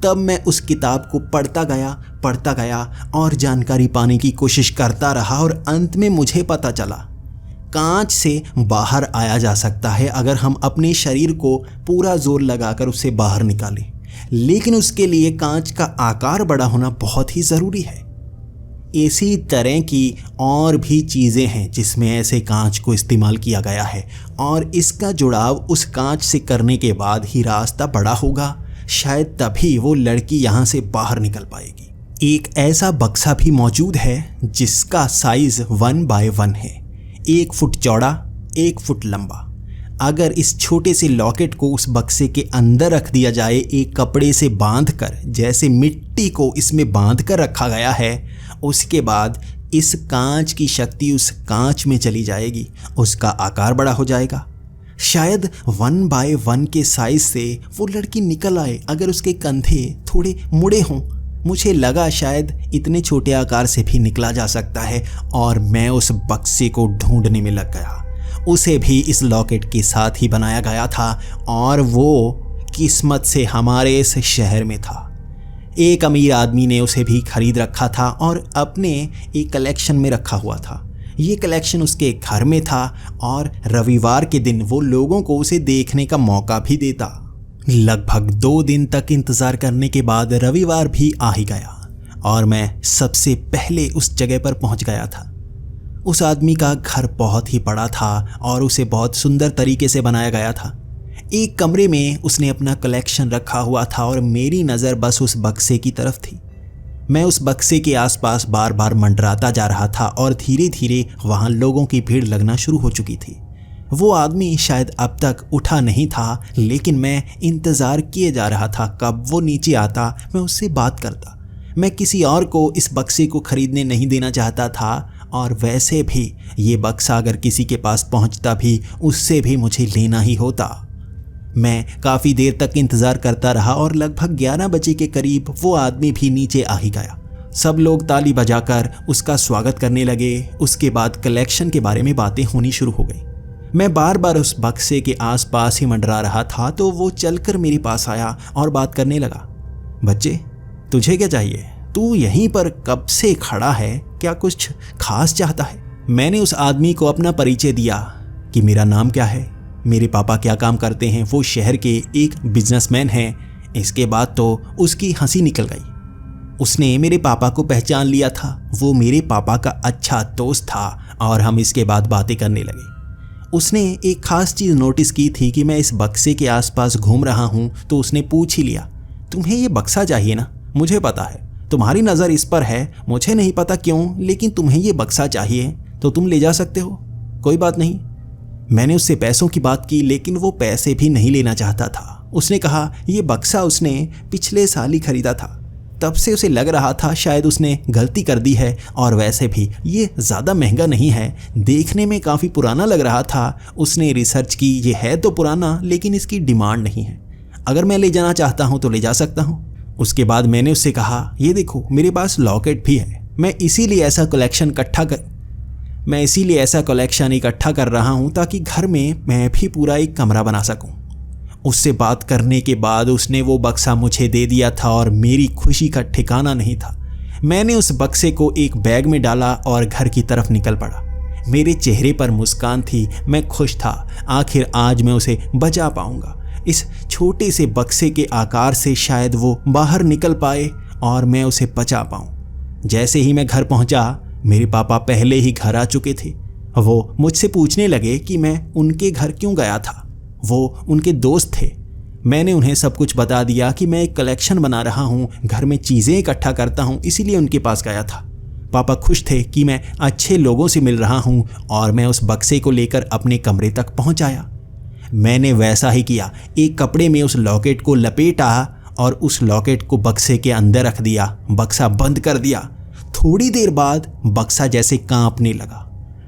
A: तब मैं उस किताब को पढ़ता गया और जानकारी पाने की कोशिश करता रहा, और अंत में मुझे पता चला कांच से बाहर आया जा सकता है अगर हम अपने शरीर को पूरा जोर लगाकर उसे बाहर निकालें, लेकिन उसके लिए कांच का आकार बड़ा होना बहुत ही ज़रूरी है। इसी तरह की और भी चीज़ें हैं जिसमें ऐसे कांच को इस्तेमाल किया गया है, और इसका जुड़ाव उस कांच से करने के बाद ही रास्ता बड़ा होगा। शायद तभी वो लड़की यहाँ से बाहर निकल पाएगी। एक ऐसा बक्सा भी मौजूद है जिसका साइज़ 1 बाय 1 है, 1 फुट चौड़ा, 1 फुट लंबा। अगर इस छोटे से लॉकेट को उस बक्से के अंदर रख दिया जाए, एक कपड़े से बांधकर, जैसे मिट्टी को इसमें बांध कर रखा गया है, उसके बाद इस कांच की शक्ति उस कांच में चली जाएगी, उसका आकार बड़ा हो जाएगा। शायद 1 बाय 1 के साइज से वो लड़की निकल आए अगर उसके कंधे थोड़े मुड़े हों। मुझे लगा शायद इतने छोटे आकार से भी निकला जा सकता है, और मैं उस बक्से को ढूंढने में लग गया। उसे भी इस लॉकेट के साथ ही बनाया गया था, और वो किस्मत से हमारे इस शहर में था। एक अमीर आदमी ने उसे भी खरीद रखा था और अपने एक कलेक्शन में रखा हुआ था। ये कलेक्शन उसके घर में था, और रविवार के दिन वो लोगों को उसे देखने का मौका भी देता। लगभग 2 दिन तक इंतज़ार करने के बाद रविवार भी आ ही गया, और मैं सबसे पहले उस जगह पर पहुंच गया था। उस आदमी का घर बहुत ही बड़ा था और उसे बहुत सुंदर तरीके से बनाया गया था। एक कमरे में उसने अपना कलेक्शन रखा हुआ था, और मेरी नज़र बस उस बक्से की तरफ थी। मैं उस बक्से के आसपास बार बार मंडराता जा रहा था, और धीरे धीरे वहाँ लोगों की भीड़ लगना शुरू हो चुकी थी। वो आदमी शायद अब तक उठा नहीं था, लेकिन मैं इंतज़ार किए जा रहा था कब वो नीचे आता, मैं उससे बात करता। मैं किसी और को इस बक्से को ख़रीदने नहीं देना चाहता था, और वैसे भी ये बक्सा अगर किसी के पास पहुंचता भी, उससे भी मुझे लेना ही होता। मैं काफ़ी देर तक इंतज़ार करता रहा, और लगभग 11 बजे के करीब वो आदमी भी नीचे आ ही गया। सब लोग ताली बजाकर उसका स्वागत करने लगे। उसके बाद कलेक्शन के बारे में बातें होनी शुरू हो गई। मैं बार बार उस बक्से के आसपास ही मंडरा रहा था, तो वो चलकर मेरे पास आया और बात करने लगा। बच्चे, तुझे क्या चाहिए? तू यहीं पर कब से खड़ा है? क्या कुछ खास चाहता है? मैंने उस आदमी को अपना परिचय दिया कि मेरा नाम क्या है, मेरे पापा क्या काम करते हैं, वो शहर के एक बिजनेसमैन हैं। इसके बाद तो उसकी हंसी निकल गई। उसने मेरे पापा को पहचान लिया था। वो मेरे पापा का अच्छा दोस्त था, और हम इसके बाद बातें करने लगे। उसने एक ख़ास चीज़ नोटिस की थी कि मैं इस बक्से के आसपास घूम रहा हूँ, तो उसने पूछ ही लिया, तुम्हें ये बक्सा चाहिए ना? मुझे पता है तुम्हारी नज़र इस पर है, मुझे नहीं पता क्यों, लेकिन तुम्हें ये बक्सा चाहिए तो तुम ले जा सकते हो, कोई बात नहीं। मैंने उससे पैसों की बात की लेकिन वो पैसे भी नहीं लेना चाहता था। उसने कहा ये बक्सा उसने पिछले साल ही खरीदा था। तब से उसे लग रहा था शायद उसने गलती कर दी है, और वैसे भी ये ज़्यादा महंगा नहीं है, देखने में काफ़ी पुराना लग रहा था। उसने रिसर्च की, ये है तो पुराना लेकिन इसकी डिमांड नहीं है, अगर मैं ले जाना चाहता हूँ तो ले जा सकता हूँ। उसके बाद मैंने उससे कहा ये देखो मेरे पास लॉकेट भी है, मैं इसीलिए ऐसा कलेक्शन इकट्ठा कर रहा हूँ ताकि घर में मैं भी पूरा एक कमरा बना सकूँ। उससे बात करने के बाद उसने वो बक्सा मुझे दे दिया था और मेरी खुशी का ठिकाना नहीं था। मैंने उस बक्से को एक बैग में डाला और घर की तरफ निकल पड़ा। मेरे चेहरे पर मुस्कान थी, मैं खुश था। आखिर आज मैं उसे बचा पाऊंगा। इस छोटे से बक्से के आकार से शायद वो बाहर निकल पाए और मैं उसे बचा पाऊं। जैसे ही मैं घर पहुंचा, मेरे पापा पहले ही घर आ चुके थे। वो मुझसे पूछने लगे कि मैं उनके घर क्यों गया था। वो उनके दोस्त थे। मैंने उन्हें सब कुछ बता दिया कि मैं एक कलेक्शन बना रहा हूँ, घर में चीज़ें इकट्ठा करता हूँ, इसीलिए उनके पास गया था। पापा खुश थे कि मैं अच्छे लोगों से मिल रहा हूँ और मैं उस बक्से को लेकर अपने कमरे तक पहुँच आया। मैंने वैसा ही किया, एक कपड़े में उस लॉकेट को लपेटा और उस लॉकेट को बक्से के अंदर रख दिया, बक्सा बंद कर दिया। थोड़ी देर बाद बक्सा जैसे कांपने लगा।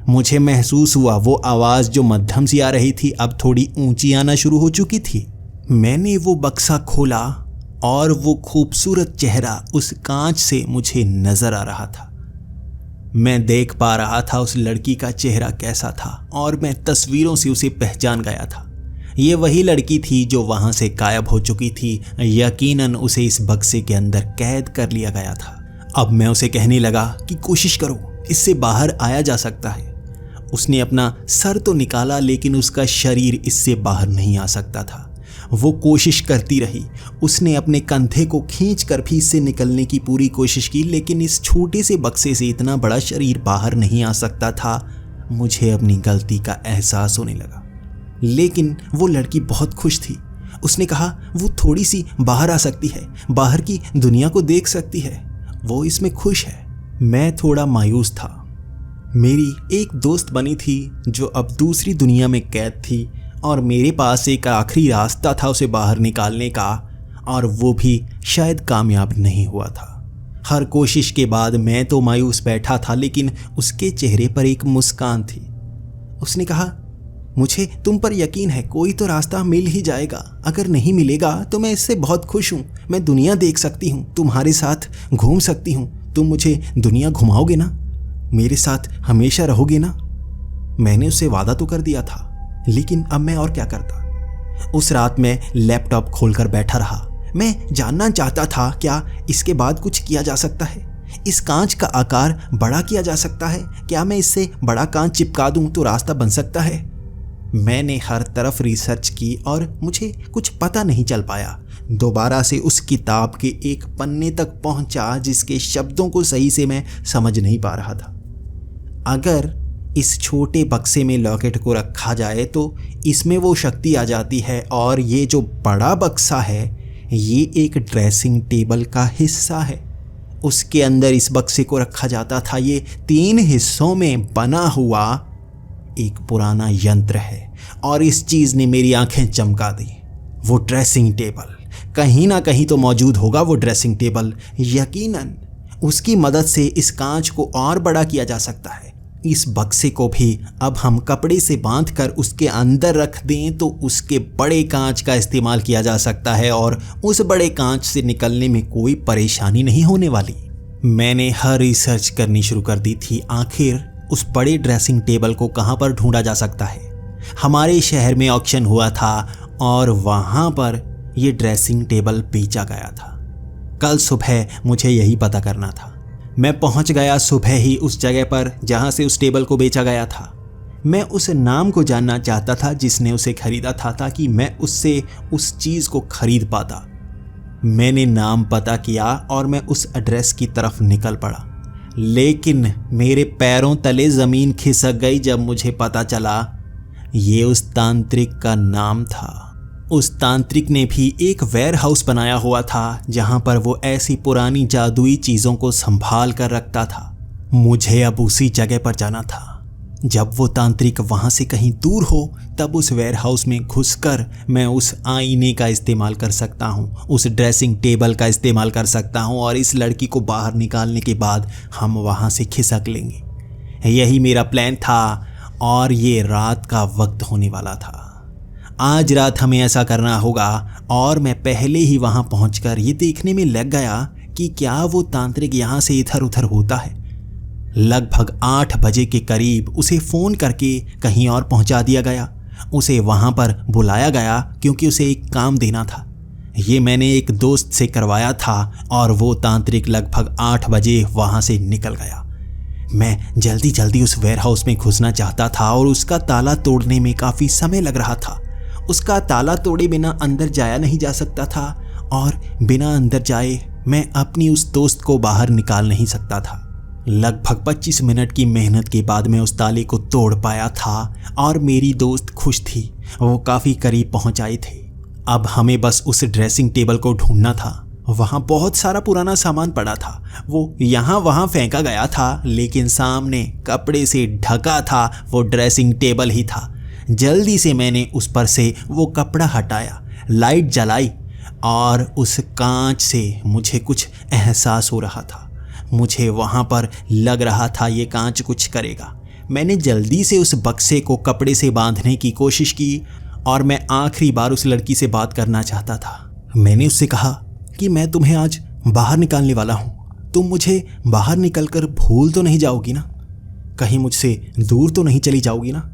A: मुझे महसूस हुआ वो आवाज़ जो मध्यम सी आ रही थी अब थोड़ी ऊंची आना शुरू हो चुकी थी। मैंने वो बक्सा खोला और वो खूबसूरत चेहरा उस कांच से मुझे नजर आ रहा था। मैं देख पा रहा था उस लड़की का चेहरा कैसा था और मैं तस्वीरों से उसे पहचान गया था। ये वही लड़की थी जो वहां से गायब हो चुकी थी। यकीनन उसे इस बक्से के अंदर कैद कर लिया गया था। अब मैं उसे कहने लगा कि कोशिश करो, इससे बाहर आया जा सकता है। उसने अपना सर तो निकाला लेकिन उसका शरीर इससे बाहर नहीं आ सकता था। वो कोशिश करती रही। उसने अपने कंधे को खींचकर भी इससे निकलने की पूरी कोशिश की लेकिन इस छोटे से बक्से से इतना बड़ा शरीर बाहर नहीं आ सकता था। मुझे अपनी गलती का एहसास होने लगा। लेकिन वो लड़की बहुत खुश थी। उसने कहा वो थोड़ी सी बाहर आ सकती है, बाहर की दुनिया को देख सकती है, वो इसमें खुश है। मैं थोड़ा मायूस था। मेरी एक दोस्त बनी थी जो अब दूसरी दुनिया में कैद थी और मेरे पास एक आखिरी रास्ता था उसे बाहर निकालने का, और वो भी शायद कामयाब नहीं हुआ था। हर कोशिश के बाद मैं तो मायूस बैठा था लेकिन उसके चेहरे पर एक मुस्कान थी। उसने कहा मुझे तुम पर यकीन है, कोई तो रास्ता मिल ही जाएगा। अगर नहीं मिलेगा तो मैं इससे बहुत खुश हूँ। मैं दुनिया देख सकती हूँ, तुम्हारे साथ घूम सकती हूँ। तुम मुझे दुनिया घुमाओगे ना, मेरे साथ हमेशा रहोगे ना। मैंने उससे वादा तो कर दिया था लेकिन अब मैं और क्या करता। उस रात मैं लैपटॉप खोलकर बैठा रहा। मैं जानना चाहता था क्या इसके बाद कुछ किया जा सकता है। इस कांच का आकार बड़ा किया जा सकता है। क्या मैं इससे बड़ा कांच चिपका दूं तो रास्ता बन सकता है। मैंने हर तरफ रिसर्च की और मुझे कुछ पता नहीं चल पाया। दोबारा से उस किताब के एक पन्ने तक पहुंचा जिसके शब्दों को सही से मैं समझ नहीं पा रहा था। अगर इस छोटे बक्से में लॉकेट को रखा जाए तो इसमें वो शक्ति आ जाती है, और ये जो बड़ा बक्सा है ये एक ड्रेसिंग टेबल का हिस्सा है। उसके अंदर इस बक्से को रखा जाता था। ये 3 हिस्सों में बना हुआ एक पुराना यंत्र है और इस चीज़ ने मेरी आंखें चमका दी। वो ड्रेसिंग टेबल कहीं ना कहीं तो मौजूद होगा। वो ड्रेसिंग टेबल यकीनन उसकी मदद से इस कांच को और बड़ा किया जा सकता है। इस बक्से को भी अब हम कपड़े से बांधकर उसके अंदर रख दें तो उसके बड़े कांच का इस्तेमाल किया जा सकता है और उस बड़े कांच से निकलने में कोई परेशानी नहीं होने वाली। मैंने हर रिसर्च करनी शुरू कर दी थी। आखिर उस बड़े ड्रेसिंग टेबल को कहाँ पर ढूंढा जा सकता है। हमारे शहर में ऑक्शन हुआ था और वहाँ पर यह ड्रेसिंग टेबल बेचा गया था। कल सुबह मुझे यही पता करना था। मैं पहुंच गया सुबह ही उस जगह पर जहां से उस टेबल को बेचा गया था। मैं उस नाम को जानना चाहता था जिसने उसे खरीदा था ताकि मैं उससे उस चीज़ को खरीद पाता। मैंने नाम पता किया और मैं उस एड्रेस की तरफ निकल पड़ा, लेकिन मेरे पैरों तले ज़मीन खिसक गई जब मुझे पता चला ये उस तांत्रिक का नाम था। उस तांत्रिक ने भी एक वेयर हाउस बनाया हुआ था जहां पर वो ऐसी पुरानी जादुई चीज़ों को संभाल कर रखता था। मुझे अब उसी जगह पर जाना था। जब वो तांत्रिक वहाँ से कहीं दूर हो तब उस वेयरहाउस में घुसकर मैं उस आईने का इस्तेमाल कर सकता हूँ, उस ड्रेसिंग टेबल का इस्तेमाल कर सकता हूँ और इस लड़की को बाहर निकालने के बाद हम वहाँ से खिसक लेंगे। यही मेरा प्लान था और ये रात का वक्त होने वाला था। आज रात हमें ऐसा करना होगा और मैं पहले ही वहाँ पहुँचकर ये देखने में लग गया कि क्या वो तांत्रिक यहाँ से इधर उधर होता है। लगभग 8 बजे के करीब उसे फ़ोन करके कहीं और पहुंचा दिया गया। उसे वहां पर बुलाया गया क्योंकि उसे एक काम देना था। ये मैंने एक दोस्त से करवाया था और वो तांत्रिक लगभग 8 बजे वहां से निकल गया। मैं जल्दी जल्दी उस वेयरहाउस में घुसना चाहता था और उसका ताला तोड़ने में काफ़ी समय लग रहा था। उसका ताला तोड़े बिना अंदर जाया नहीं जा सकता था और बिना अंदर जाए मैं अपनी उस दोस्त को बाहर निकाल नहीं सकता था। लगभग 25 मिनट की मेहनत के बाद मैं उस ताले को तोड़ पाया था और मेरी दोस्त खुश थी। वो काफ़ी करीब पहुंच आए थे। अब हमें बस उस ड्रेसिंग टेबल को ढूंढना था। वहाँ बहुत सारा पुराना सामान पड़ा था। वो यहाँ वहाँ फेंका गया था, लेकिन सामने कपड़े से ढका था वो ड्रेसिंग टेबल ही था। जल्दी से मैंने उस पर से वो कपड़ा हटाया, लाइट जलाई और उस कांच से मुझे कुछ एहसास हो रहा था। मुझे वहाँ पर लग रहा था ये कांच कुछ करेगा। मैंने जल्दी से उस बक्से को कपड़े से बांधने की कोशिश की और मैं आखिरी बार उस लड़की से बात करना चाहता था। मैंने उससे कहा कि मैं तुम्हें आज बाहर निकालने वाला हूँ। तुम मुझे बाहर निकलकर भूल तो नहीं जाओगी ना? कहीं मुझसे दूर तो नहीं चली जाओगी ना?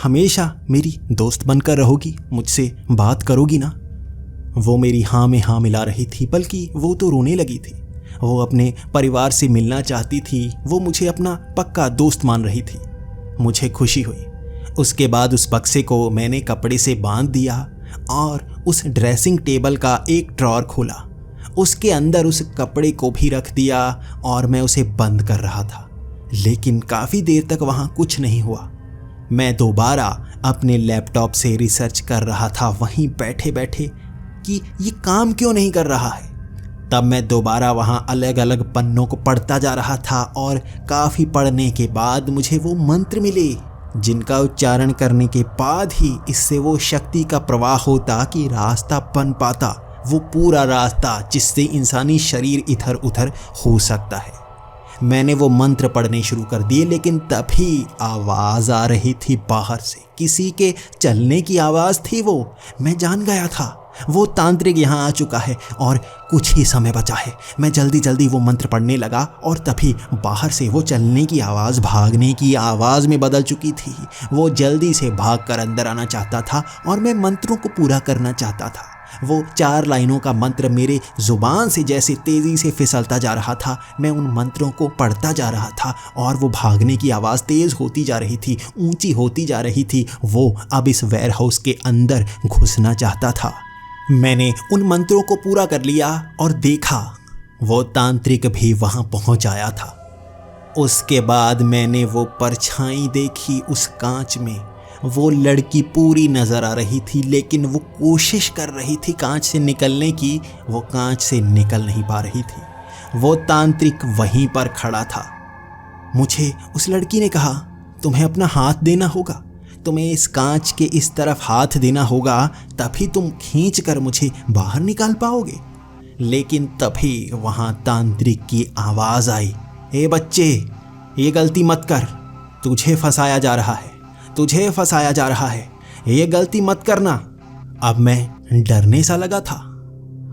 A: हमेशा मेरी दोस्त बनकर रहोगी, मुझसे बात करोगी ना? वो मेरी हाँ में हाँ मिला रही थी, बल्कि वो तो रोने लगी थी। वो अपने परिवार से मिलना चाहती थी। वो मुझे अपना पक्का दोस्त मान रही थी। मुझे खुशी हुई। उसके बाद उस बक्से को मैंने कपड़े से बांध दिया और उस ड्रेसिंग टेबल का एक ड्रॉर खोला। उसके अंदर उस कपड़े को भी रख दिया और मैं उसे बंद कर रहा था, लेकिन काफ़ी देर तक वहाँ कुछ नहीं हुआ। मैं दोबारा अपने लैपटॉप से रिसर्च कर रहा था वहीं बैठे बैठे कि ये काम क्यों नहीं कर रहा है। तब मैं दोबारा वहाँ अलग अलग पन्नों को पढ़ता जा रहा था और काफ़ी पढ़ने के बाद मुझे वो मंत्र मिले जिनका उच्चारण करने के बाद ही इससे वो शक्ति का प्रवाह होता कि रास्ता बन पाता, वो पूरा रास्ता जिससे इंसानी शरीर इधर उधर हो सकता है। मैंने वो मंत्र पढ़ने शुरू कर दिए, लेकिन तभी आवाज़ आ रही थी बाहर से। किसी के चलने की आवाज़ थी वो। मैं जान गया था वो तांत्रिक यहाँ आ चुका है और कुछ ही समय बचा है। मैं जल्दी जल्दी वो मंत्र पढ़ने लगा और तभी बाहर से वो चलने की आवाज़ भागने की आवाज़ में बदल चुकी थी। वो जल्दी से भागकर अंदर आना चाहता था और मैं मंत्रों को पूरा करना चाहता था। वो 4 लाइनों का मंत्र मेरे ज़ुबान से जैसे तेज़ी से फिसलता जा रहा था। मैं उन मंत्रों को पढ़ता जा रहा था और वो भागने की आवाज़ तेज़ होती जा रही थी, ऊंची होती जा रही थी। वो अब इस वेयरहाउस के अंदर घुसना चाहता था। मैंने उन मंत्रों को पूरा कर लिया और देखा वो तांत्रिक भी वहाँ पहुँच आया था। उसके बाद मैंने वो परछाई देखी उस कांच में। वो लड़की पूरी नज़र आ रही थी, लेकिन वो कोशिश कर रही थी कांच से निकलने की। वो कांच से निकल नहीं पा रही थी। वो तांत्रिक वहीं पर खड़ा था। मुझे उस लड़की ने कहा, तुम्हें अपना हाथ देना होगा, तुम्हें इस कांच के इस तरफ हाथ देना होगा, तभी तुम खींच कर मुझे बाहर निकाल पाओगे। लेकिन तभी वहाँ तांत्रिक की आवाज़ आई, ए बच्चे, ये गलती मत कर, तुझे फंसाया जा रहा है, तुझे फंसाया जा रहा है, ये गलती मत करना। अब मैं डरने सा लगा था।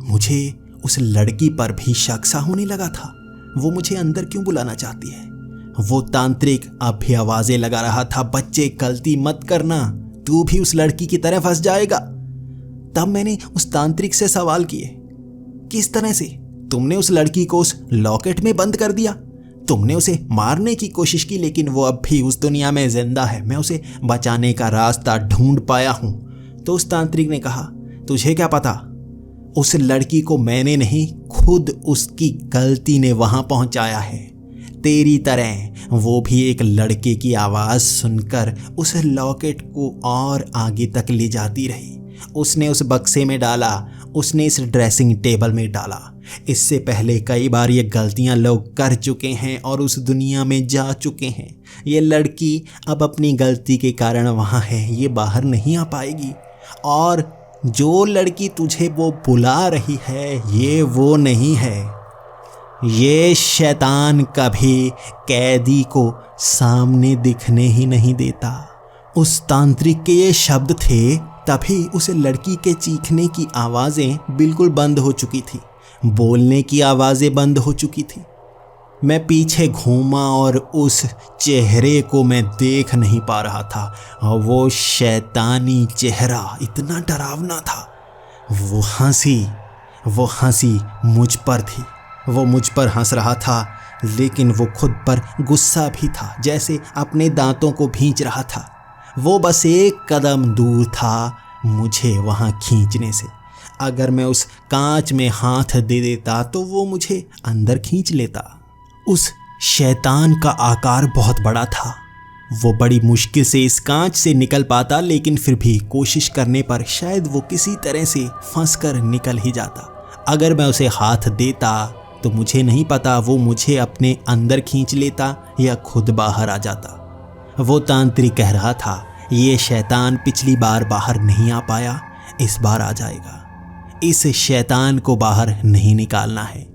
A: मुझे उस लड़की पर भी शक सा होने लगा था। वो मुझे अंदर क्यों बुलाना चाहती है? वो तांत्रिक अब भी आवाज़ें लगा रहा था, बच्चे गलती मत करना, तू भी उस लड़की की तरह फंस जाएगा। तब मैंने उस तांत्रिक से सवाल किए, किस तरह से? तुमने उस लड़की को उस लॉकेट में बंद कर दिया, तुमने उसे मारने की कोशिश की, लेकिन वो अब भी उस दुनिया में जिंदा है। मैं उसे बचाने का रास्ता ढूंढ पाया हूँ। तो उस तांत्रिक ने कहा, तुझे क्या पता? उस लड़की को मैंने नहीं, खुद उसकी गलती ने वहाँ पहुँचाया है। तेरी तरह वो भी एक लड़के की आवाज़ सुनकर उस लॉकेट को और आगे तक ले जाती रही। उसने उस बक्से में डाला उसने इस ड्रेसिंग टेबल में डाला। इससे पहले कई बार ये गलतियां लोग कर चुके हैं और उस दुनिया में जा चुके हैं। ये लड़की अब अपनी गलती के कारण वहाँ है, ये बाहर नहीं आ पाएगी। और जो लड़की तुझे वो बुला रही है ये वो नहीं है। ये शैतान कभी कैदी को सामने दिखने ही नहीं देता। उस तांत्रिक के ये शब्द थे, तभी उस लड़की के चीखने की आवाज़ें बिल्कुल बंद हो चुकी थी, बोलने की आवाज़ें बंद हो चुकी थी। मैं पीछे घूमा और उस चेहरे को मैं देख नहीं पा रहा था। और वो शैतानी चेहरा इतना डरावना था। वो हंसी मुझ पर थी। वो मुझ पर हंस रहा था, लेकिन वो खुद पर गुस्सा भी था, जैसे अपने दांतों को भींच रहा था। वो बस एक कदम दूर था मुझे वहाँ खींचने से। अगर मैं उस कांच में हाथ दे देता तो वो मुझे अंदर खींच लेता। उस शैतान का आकार बहुत बड़ा था। वो बड़ी मुश्किल से इस कांच से निकल पाता, लेकिन फिर भी कोशिश करने पर शायद वो किसी तरह से फंसकर निकल ही जाता। अगर मैं उसे हाथ देता तो मुझे नहीं पता वो मुझे अपने अंदर खींच लेता या खुद बाहर आ जाता। वो तांत्रिक कह रहा था, ये शैतान पिछली बार बाहर नहीं आ पाया, इस बार आ जाएगा। इस शैतान को बाहर नहीं निकालना है।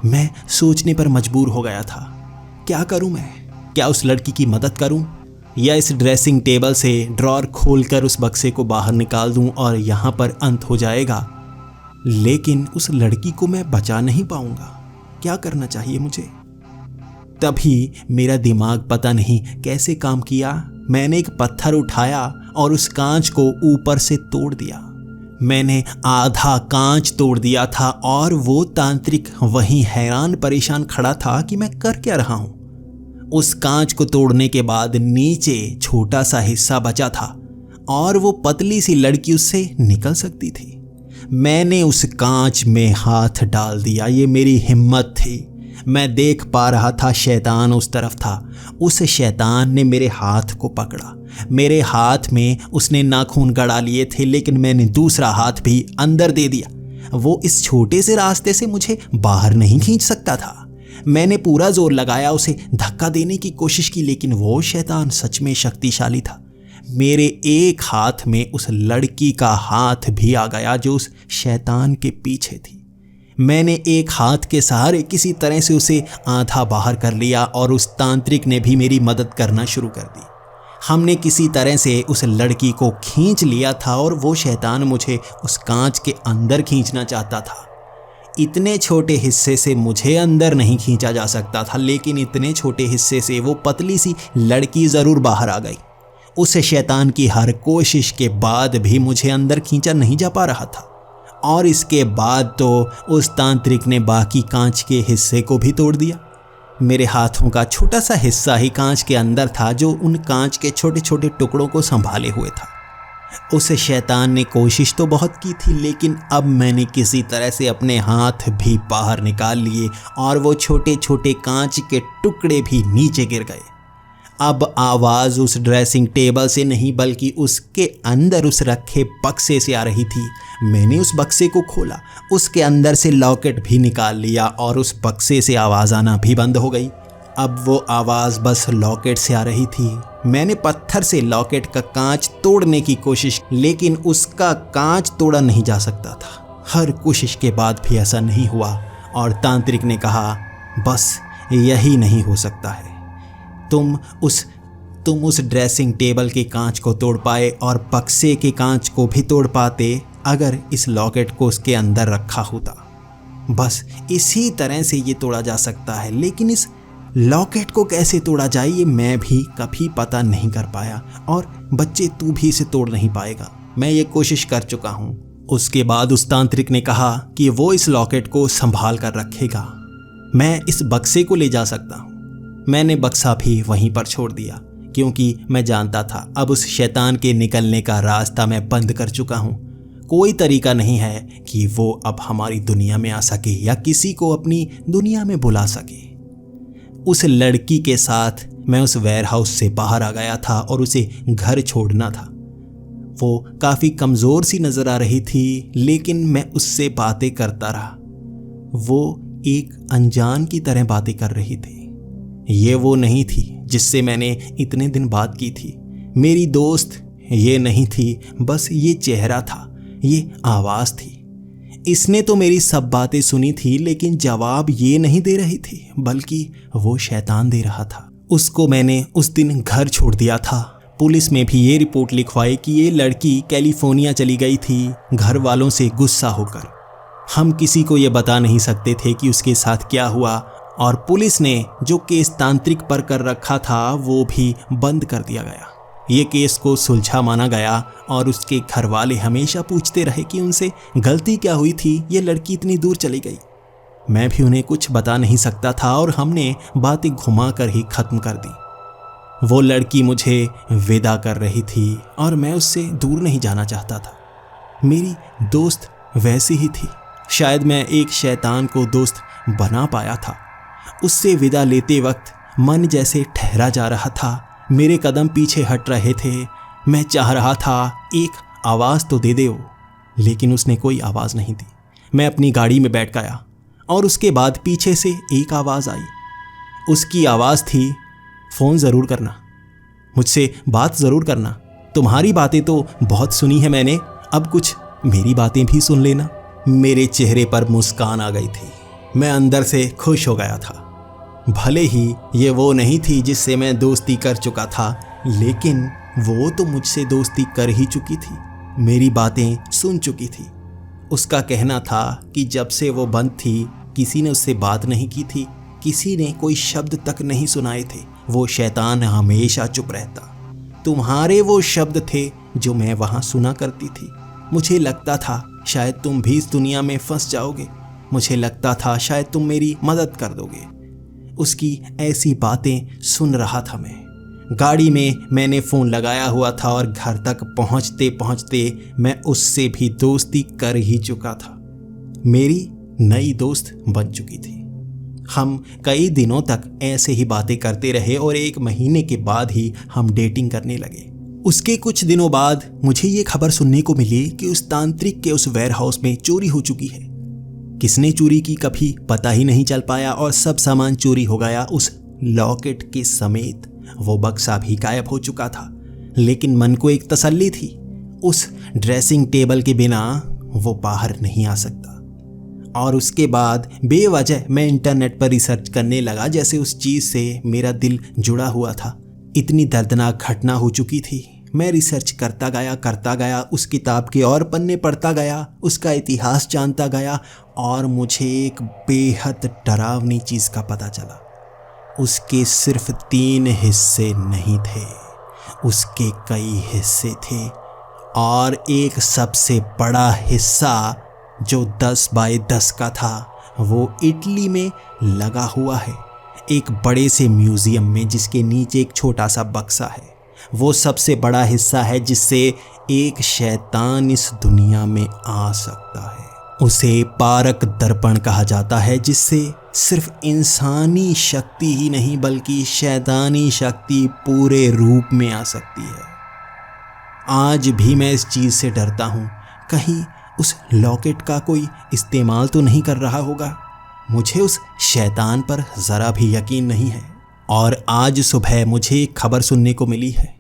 A: मैं सोचने पर मजबूर हो गया था। क्या करूं मैं? क्या उस लड़की की मदद करूं या इस ड्रेसिंग टेबल से ड्रॉर खोलकर उस बक्से को बाहर निकाल दूं और यहां पर अंत हो जाएगा? लेकिन उस लड़की को मैं बचा नहीं पाऊंगा। क्या करना चाहिए मुझे? तभी मेरा दिमाग पता नहीं कैसे काम किया। मैंने एक पत्थर उठाया और उस कांच को ऊपर से तोड़ दिया। मैंने आधा कांच तोड़ दिया था और वो तांत्रिक वहीं हैरान परेशान खड़ा था कि मैं कर क्या रहा हूं। उस कांच को तोड़ने के बाद नीचे छोटा सा हिस्सा बचा था और वो पतली सी लड़की उससे निकल सकती थी। मैंने उस कांच में हाथ डाल दिया। ये मेरी हिम्मत थी। मैं देख पा रहा था शैतान उस तरफ था। उस शैतान ने मेरे हाथ को पकड़ा। मेरे हाथ में उसने नाखून गड़ा लिए थे, लेकिन मैंने दूसरा हाथ भी अंदर दे दिया। वो इस छोटे से रास्ते से मुझे बाहर नहीं खींच सकता था। मैंने पूरा जोर लगाया, उसे धक्का देने की कोशिश की, लेकिन वो शैतान सच में शक्तिशाली था। मेरे एक हाथ में उस लड़की का हाथ भी आ गया जो उस शैतान के पीछे थी। मैंने एक हाथ के सहारे किसी तरह से उसे आधा बाहर कर लिया और उस तांत्रिक ने भी मेरी मदद करना शुरू कर दी। हमने किसी तरह से उस लड़की को खींच लिया था और वो शैतान मुझे उस कांच के अंदर खींचना चाहता था। इतने छोटे हिस्से से मुझे अंदर नहीं खींचा जा सकता था, लेकिन इतने छोटे हिस्से से वो पतली सी लड़की ज़रूर बाहर आ गई। उस शैतान की हर कोशिश के बाद भी मुझे अंदर खींचा नहीं जा पा रहा था। और इसके बाद तो उस तांत्रिक ने बाकी कांच के हिस्से को भी तोड़ दिया। मेरे हाथों का छोटा सा हिस्सा ही कांच के अंदर था, जो उन कांच के छोटे छोटे टुकड़ों को संभाले हुए था। उस शैतान ने कोशिश तो बहुत की थी, लेकिन अब मैंने किसी तरह से अपने हाथ भी बाहर निकाल लिए और वो छोटे छोटे कांच के टुकड़े भी नीचे गिर गए। अब आवाज़ उस ड्रेसिंग टेबल से नहीं, बल्कि उसके अंदर उस रखे बक्से से आ रही थी। मैंने उस बक्से को खोला, उसके अंदर से लॉकेट भी निकाल लिया और उस बक्से से आवाज़ आना भी बंद हो गई। अब वो आवाज़ बस लॉकेट से आ रही थी। मैंने पत्थर से लॉकेट का कांच तोड़ने की कोशिश, लेकिन उसका कांच तोड़ा नहीं जा सकता था। हर कोशिश के बाद भी ऐसा नहीं हुआ और तांत्रिक ने कहा, बस यही नहीं हो सकता है। तुम उस ड्रेसिंग टेबल के कांच को तोड़ पाए और बक्से के कांच को भी तोड़ पाते अगर इस लॉकेट को उसके अंदर रखा होता। बस इसी तरह से ये तोड़ा जा सकता है, लेकिन इस लॉकेट को कैसे तोड़ा जाए ये मैं भी कभी पता नहीं कर पाया, और बच्चे तू भी इसे तोड़ नहीं पाएगा। मैं ये कोशिश कर चुका हूँ। उसके बाद उस तांत्रिक ने कहा कि वो इस लॉकेट को संभाल कर रखेगा। मैं इस बक्से को ले जा सकता हूँ। मैंने बक्सा भी वहीं पर छोड़ दिया, क्योंकि मैं जानता था अब उस शैतान के निकलने का रास्ता मैं बंद कर चुका हूँ। कोई तरीका नहीं है कि वो अब हमारी दुनिया में आ सके या किसी को अपनी दुनिया में बुला सके। उस लड़की के साथ मैं उस वेयरहाउस से बाहर आ गया था और उसे घर छोड़ना था। वो काफ़ी कमज़ोर सी नज़र आ रही थी, लेकिन मैं उससे बातें करता रहा। वो एक अनजान की तरह बातें कर रही थी। ये वो नहीं थी जिससे मैंने इतने दिन बात की थी। मेरी दोस्त ये नहीं थी, बस ये चेहरा था, ये आवाज़ थी। इसने तो मेरी सब बातें सुनी थी, लेकिन जवाब ये नहीं दे रही थी, बल्कि वो शैतान दे रहा था। उसको मैंने उस दिन घर छोड़ दिया था। पुलिस में भी ये रिपोर्ट लिखवाई कि ये लड़की कैलिफोर्निया चली गई थी, घर वालों से गुस्सा होकर। हम किसी को ये बता नहीं सकते थे कि उसके साथ क्या हुआ, और पुलिस ने जो केस तांत्रिक पर कर रखा था वो भी बंद कर दिया गया। ये केस को सुलझा माना गया और उसके घर वाले हमेशा पूछते रहे कि उनसे गलती क्या हुई थी, ये लड़की इतनी दूर चली गई। मैं भी उन्हें कुछ बता नहीं सकता था और हमने बातें घुमा कर ही ख़त्म कर दी। वो लड़की मुझे विदा कर रही थी और मैं उससे दूर नहीं जाना चाहता था। मेरी दोस्त वैसी ही थी। शायद मैं एक शैतान को दोस्त बना पाया था। उससे विदा लेते वक्त मन जैसे ठहरा जा रहा था। मेरे कदम पीछे हट रहे थे। मैं चाह रहा था एक आवाज़ तो दे दे वो, लेकिन उसने कोई आवाज़ नहीं दी। मैं अपनी गाड़ी में बैठ गया और उसके बाद पीछे से एक आवाज़ आई। उसकी आवाज़ थी, फ़ोन ज़रूर करना, मुझसे बात ज़रूर करना। तुम्हारी बातें तो बहुत सुनी है मैंने, अब कुछ मेरी बातें भी सुन लेना। मेरे चेहरे पर मुस्कान आ गई थी। मैं अंदर से खुश हो गया था। भले ही ये वो नहीं थी जिससे मैं दोस्ती कर चुका था, लेकिन वो तो मुझसे दोस्ती कर ही चुकी थी, मेरी बातें सुन चुकी थी। उसका कहना था कि जब से वो बंद थी किसी ने उससे बात नहीं की थी, किसी ने कोई शब्द तक नहीं सुनाए थे। वो शैतान हमेशा चुप रहता। तुम्हारे वो शब्द थे जो मैं वहाँ सुना करती थी। मुझे लगता था शायद तुम भी इस दुनिया में फंस जाओगे। मुझे लगता था शायद तुम मेरी मदद कर दोगे। उसकी ऐसी बातें सुन रहा था मैं। गाड़ी में मैंने फ़ोन लगाया हुआ था और घर तक पहुंचते पहुंचते मैं उससे भी दोस्ती कर ही चुका था। मेरी नई दोस्त बन चुकी थी। हम कई दिनों तक ऐसे ही बातें करते रहे और 1 महीने के बाद ही हम डेटिंग करने लगे। उसके कुछ दिनों बाद मुझे ये खबर सुनने को मिली कि उस तांत्रिक के उस वेयरहाउस में चोरी हो चुकी है। किसने चोरी की कभी पता ही नहीं चल पाया और सब सामान चोरी हो गया, उस लॉकेट के समेत। वो बक्सा भी गायब हो चुका था, लेकिन मन को एक तसल्ली थी, उस ड्रेसिंग टेबल के बिना वो बाहर नहीं आ सकता। और उसके बाद बेवजह मैं इंटरनेट पर रिसर्च करने लगा, जैसे उस चीज़ से मेरा दिल जुड़ा हुआ था। इतनी दर्दनाक घटना हो चुकी थी। मैं रिसर्च करता गया, उस किताब के और पन्ने पढ़ता गया, उसका इतिहास जानता गया और मुझे एक बेहद डरावनी चीज़ का पता चला। उसके सिर्फ 3 हिस्से नहीं थे, उसके कई हिस्से थे और एक सबसे बड़ा हिस्सा जो 10 बाय 10 का था वो इटली में लगा हुआ है, एक बड़े से म्यूज़ियम में, जिसके नीचे एक छोटा सा बक्सा है। वो सबसे बड़ा हिस्सा है जिससे एक शैतान इस दुनिया में आ सकता है। उसे पारक दर्पण कहा जाता है, जिससे सिर्फ इंसानी शक्ति ही नहीं बल्कि शैतानी शक्ति पूरे रूप में आ सकती है। आज भी मैं इस चीज़ से डरता हूँ, कहीं उस लॉकेट का कोई इस्तेमाल तो नहीं कर रहा होगा। मुझे उस शैतान पर ज़रा भी यकीन नहीं है। और आज सुबह मुझे एक खबर सुनने को मिली है,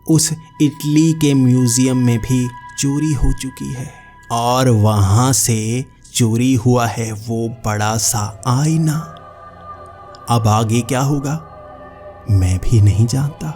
A: उस इटली के म्यूज़ियम में भी चोरी हो चुकी है और वहाँ से चोरी हुआ है वो बड़ा सा आईना। अब आगे क्या होगा मैं भी नहीं जानता।